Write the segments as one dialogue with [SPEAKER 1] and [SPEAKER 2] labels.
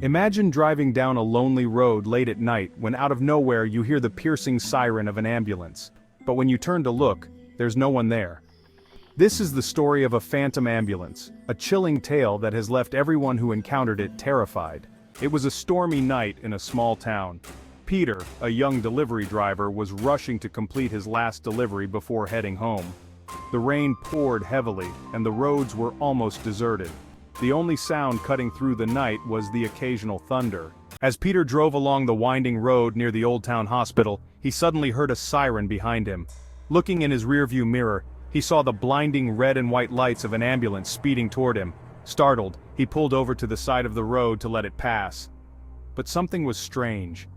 [SPEAKER 1] Imagine driving down a lonely road late at night when out of nowhere you hear the piercing siren of an ambulance. But when you turn to look, there's no one there. This is the story of a phantom ambulance, a chilling tale that has left everyone who encountered it terrified. It was a stormy night in a small town. Peter, a young delivery driver, was rushing to complete his last delivery before heading home. The rain poured heavily, and the roads were almost deserted. The only sound cutting through the night was the occasional thunder. As Peter drove along the winding road near the Old Town Hospital, he suddenly heard a siren behind him. Looking in his rearview mirror, he saw the blinding red and white lights of an ambulance speeding toward him. Startled, he pulled over to the side of the road to let it pass. But something was strange.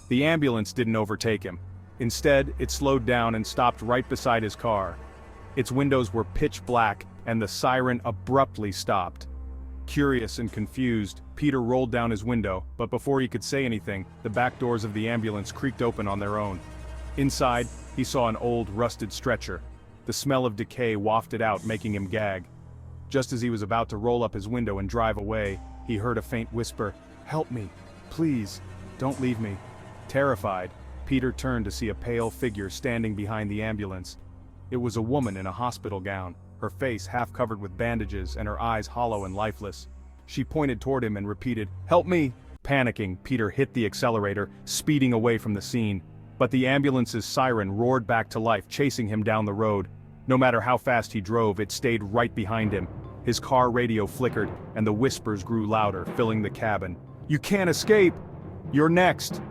[SPEAKER 1] The ambulance didn't overtake him. Instead, it slowed down and stopped right beside his car. Its windows were pitch black, and the siren abruptly stopped. Curious and confused, Peter rolled down his window, but before he could say anything, the back doors of the ambulance creaked open on their own. Inside, he saw an old, rusted stretcher. The smell of decay wafted out, making him gag. Just as he was about to roll up his window and drive away, he heard a faint whisper, "Help me, please, don't leave me." Terrified, Peter turned to see a pale figure standing behind the ambulance. It was a woman in a hospital gown, her face half covered with bandages and her eyes hollow and lifeless. She pointed toward him and repeated, "Help me!" Panicking, Peter hit the accelerator, speeding away from the scene. But the ambulance's siren roared back to life, chasing him down the road. No matter how fast he drove, it stayed right behind him. His car radio flickered, and the whispers grew louder, filling the cabin. "You can't escape! You're next!"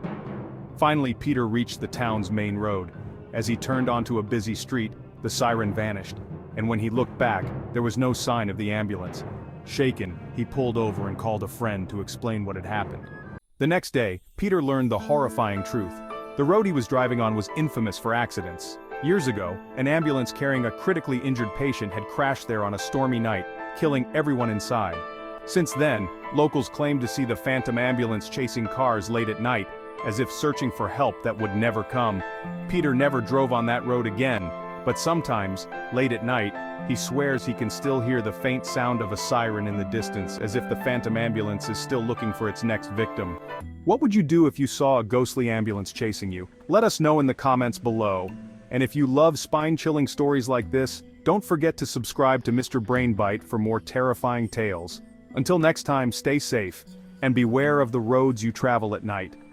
[SPEAKER 1] Finally, Peter reached the town's main road. As he turned onto a busy street, the siren vanished, and when he looked back, there was no sign of the ambulance. Shaken, he pulled over and called a friend to explain what had happened. The next day, Peter learned the horrifying truth. The road he was driving on was infamous for accidents. Years ago, an ambulance carrying a critically injured patient had crashed there on a stormy night, killing everyone inside. Since then, locals claimed to see the phantom ambulance chasing cars late at night, as if searching for help that would never come. Peter never drove on that road again, but sometimes, late at night, he swears he can still hear the faint sound of a siren in the distance, as if the phantom ambulance is still looking for its next victim. What would you do if you saw a ghostly ambulance chasing you? Let us know in the comments below. And if you love spine-chilling stories like this, don't forget to subscribe to Mr. Brainbite for more terrifying tales. Until next time, stay safe, and beware of the roads you travel at night.